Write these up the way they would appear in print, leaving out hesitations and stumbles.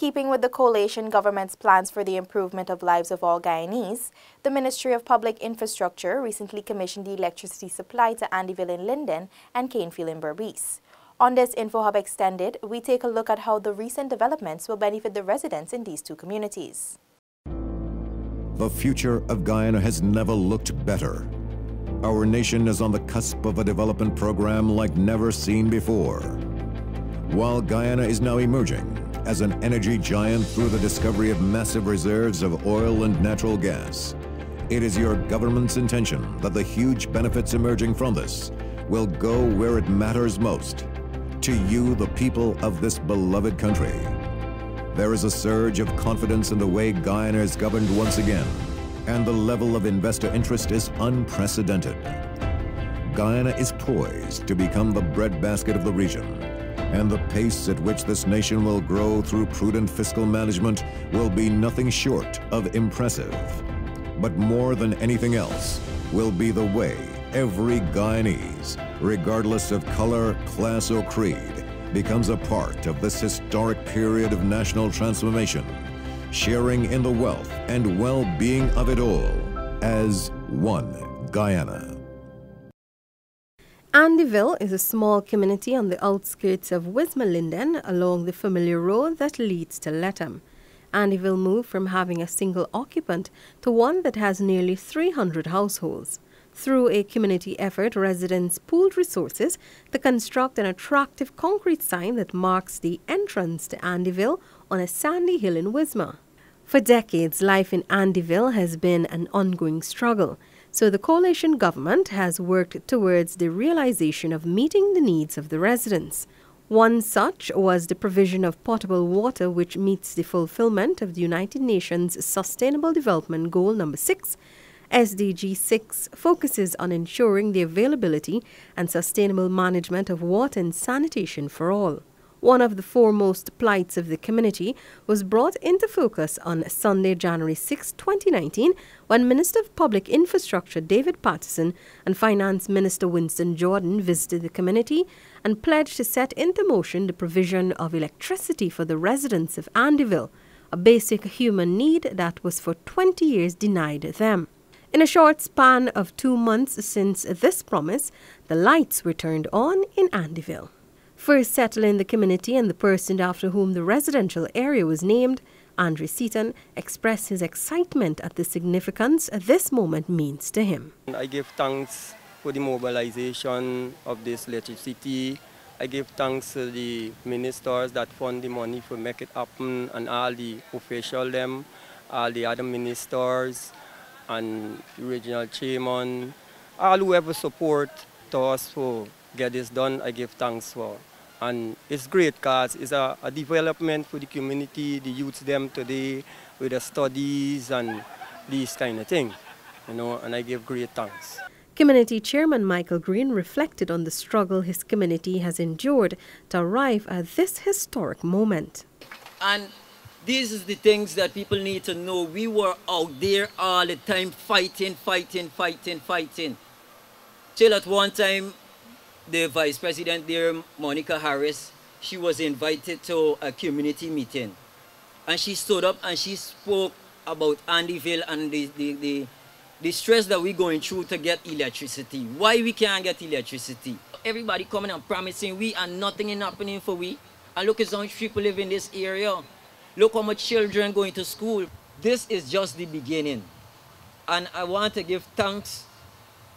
keeping with the coalition government's plans for the improvement of lives of all Guyanese, the Ministry of Public Infrastructure recently commissioned the electricity supply to Andyville in Linden and Canefield in Berbice. On this InfoHub Extended, we take a look at how the recent developments will benefit the residents in these two communities. The future of Guyana has never looked better. Our nation is on the cusp of a development program like never seen before. While Guyana is now emerging as an energy giant through the discovery of massive reserves of oil and natural gas, it is your government's intention that the huge benefits emerging from this will go where it matters most, to you, the people of this beloved country. There is a surge of confidence in the way Guyana is governed once again, and the level of investor interest is unprecedented. Guyana is poised to become the breadbasket of the region, and the pace at which this nation will grow through prudent fiscal management will be nothing short of impressive. But more than anything else will be the way every Guyanese, regardless of color, class, or creed, becomes a part of this historic period of national transformation, sharing in the wealth and well-being of it all as one Guyana. Andyville is a small community on the outskirts of Wisma-Linden along the familiar road that leads to Letham. Andyville moved from having a single occupant to one that has nearly 300 households. Through a community effort, residents pooled resources to construct an attractive concrete sign that marks the entrance to Andyville on a sandy hill in Wisma. For decades, life in Andyville has been an ongoing struggle. So the coalition government has worked towards the realization of meeting the needs of the residents. One such was the provision of potable water, which meets the fulfillment of the United Nations Sustainable Development Goal number 6. SDG 6 focuses on ensuring the availability and sustainable management of water and sanitation for all. One of the foremost plights of the community was brought into focus on Sunday, January 6, 2019, when Minister of Public Infrastructure David Patterson and Finance Minister Winston Jordan visited the community and pledged to set into motion the provision of electricity for the residents of Andyville, a basic human need that was for 20 years denied them. In a short span of 2 months since this promise, the lights were turned on in Andyville. First settling the community and the person after whom the residential area was named, Andrew Seaton expressed his excitement at the significance this moment means to him. I give thanks for the mobilization of this electricity. I give thanks to the ministers that fund the money for make it happen, and all the officials, all the other ministers and the regional chairman, all whoever support to us for get this done, I give thanks for. And it's great because it's a development for the community, the youths them today with the studies and these kind of things, you know, and I give great thanks. Community Chairman Michael Green reflected on the struggle his community has endured to arrive at this historic moment. And these is the things that people need to know. We were out there all the time fighting. Till at one time, the Vice President there, Monica Harris, she was invited to a community meeting. And she stood up and she spoke about Andyville and the stress that we're going through to get electricity. Why we can't get electricity? Everybody coming and promising we and nothing is happening for we. And look at how much people live in this area. Look how much children going to school. This is just the beginning. And I want to give thanks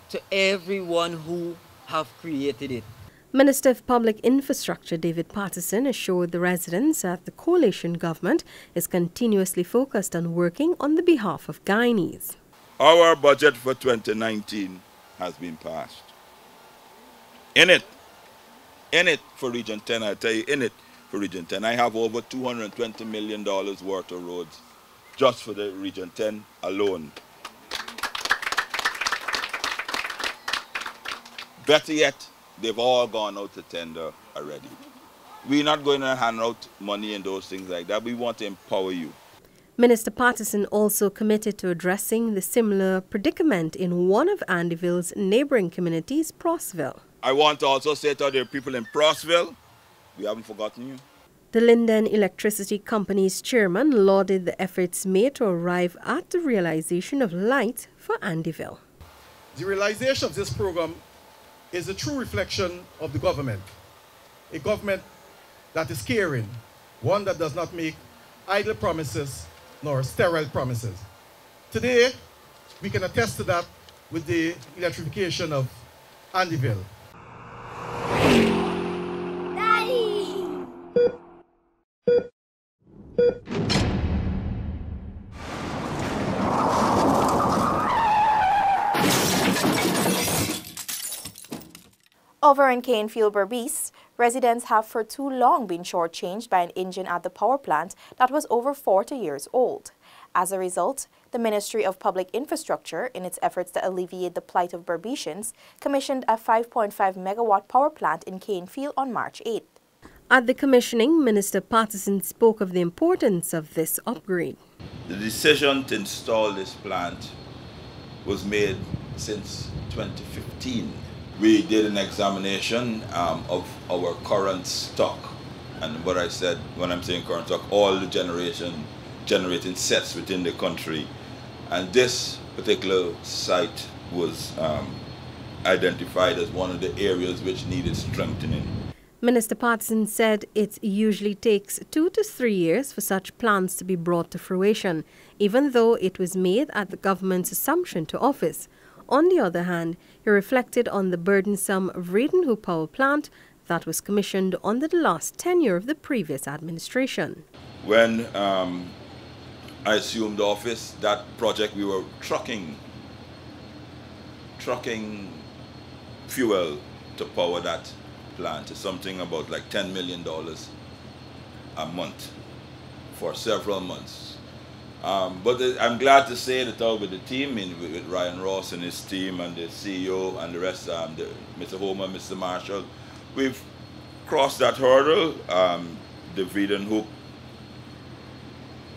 to everyone who have created it. Minister of Public Infrastructure David Patterson assured the residents that the coalition government is continuously focused on working on the behalf of Guyanese. Our budget for 2019 has been passed. In it for Region 10, I tell you, in it for Region 10, I have over $220 million worth of roads just for the Region 10 alone. Better yet, they've all gone out to tender already. We're not going to hand out money and those things like that. We want to empower you. Minister Patterson also committed to addressing the similar predicament in one of Andyville's neighboring communities, Prosville. I want to also say to the people in Prosville, we haven't forgotten you. The Linden Electricity Company's chairman lauded the efforts made to arrive at the realization of light for Andyville. The realization of this program is a true reflection of the government, a government that is caring, one that does not make idle promises nor sterile promises. Today, we can attest to that with the electrification of Andyville. Over in Canefield, Berbice, residents have for too long been shortchanged by an engine at the power plant that was over 40 years old. As a result, the Ministry of Public Infrastructure, in its efforts to alleviate the plight of Berbicians, commissioned a 5.5 megawatt power plant in Canefield on March 8th. At the commissioning, Minister Patterson spoke of the importance of this upgrade. The decision to install this plant was made since 2015. We did an examination of our current stock, and what I said when I'm saying current stock, all the generating sets within the country, and this particular site was identified as one of the areas which needed strengthening. Minister Patterson said it usually takes 2 to 3 years for such plans to be brought to fruition, even though it was made at the government's assumption to office. On the other hand, he reflected on the burdensome Vredenhoek power plant that was commissioned under the last tenure of the previous administration. When I assumed office, that project we were trucking fuel to power that plant. It's something about like $10 million a month for several months. But I'm glad to say that with the team, with Ryan Ross and his team and the CEO and the rest, Mr. Homer, Mr. Marshall, we've crossed that hurdle. The Vredenhoek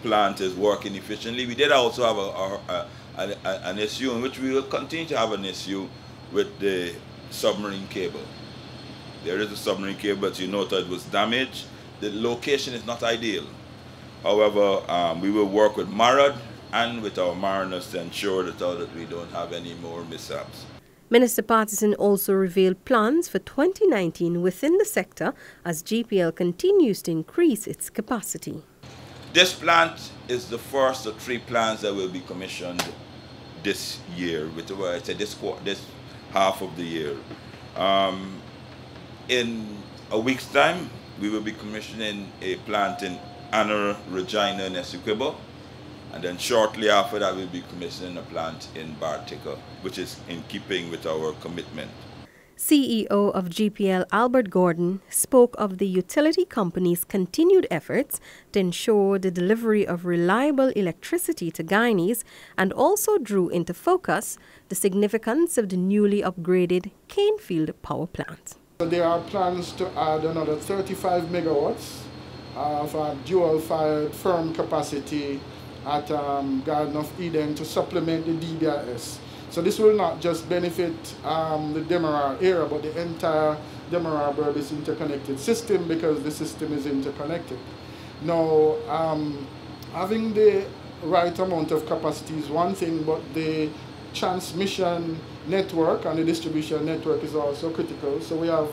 plant is working efficiently. We did also have an issue, in which we will continue to have an issue with the submarine cable. There is a submarine cable, but you note that it was damaged. The location is not ideal. However, we will work with MARAD and with our mariners to ensure that we don't have any more mishaps. Minister Patterson also revealed plans for 2019 within the sector as GPL continues to increase its capacity. This plant is the first of 3 plants that will be commissioned this year, this half of the year. In a week's time, we will be commissioning a plant in Anna, Regina, and Essequibo, and then shortly after that we'll be commissioning a plant in Bartica, which is in keeping with our commitment. CEO of GPL Albert Gordon spoke of the utility company's continued efforts to ensure the delivery of reliable electricity to Guyanese, and also drew into focus the significance of the newly upgraded Canefield power plant. There are plans to add another 35 megawatts of dual-fired firm capacity at Garden of Eden to supplement the DBIS. So this will not just benefit the Demerara area, but the entire Demerara-Berbice interconnected system, because the system is interconnected. Now, having the right amount of capacity is one thing, but the transmission network and the distribution network is also critical. So we have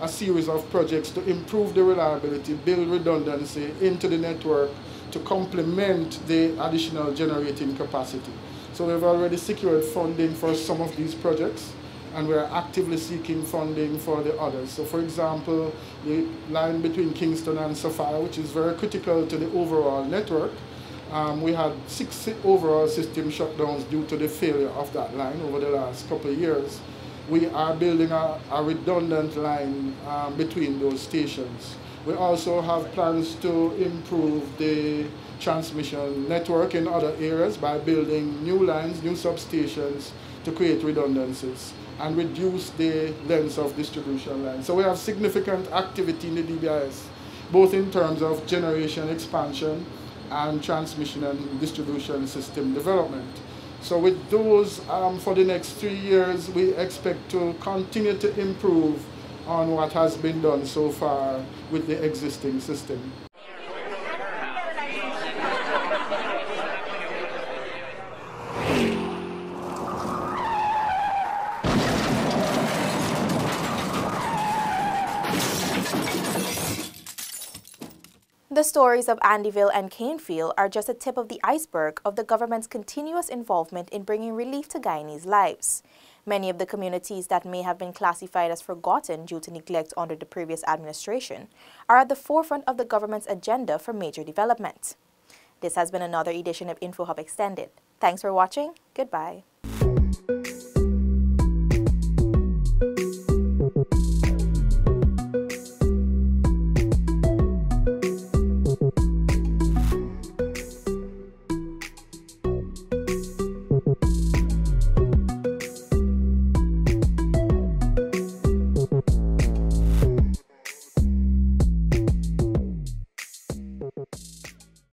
a series of projects to improve the reliability, build redundancy into the network to complement the additional generating capacity. So we've already secured funding for some of these projects, and we're actively seeking funding for the others. So for example, the line between Kingston and Sophia, which is very critical to the overall network, we had 6 overall system shutdowns due to the failure of that line over the last couple of years. We are building a redundant line between those stations. We also have plans to improve the transmission network in other areas by building new lines, new substations to create redundancies and reduce the length of distribution lines. So we have significant activity in the DBIS, both in terms of generation expansion and transmission and distribution system development. So with those, for the next 3 years, we expect to continue to improve on what has been done so far with the existing system. The stories of Andyville and Canefield are just a tip of the iceberg of the government's continuous involvement in bringing relief to Guyanese lives. Many of the communities that may have been classified as forgotten due to neglect under the previous administration are at the forefront of the government's agenda for major development. This has been another edition of InfoHub Extended. Thanks for watching. Goodbye.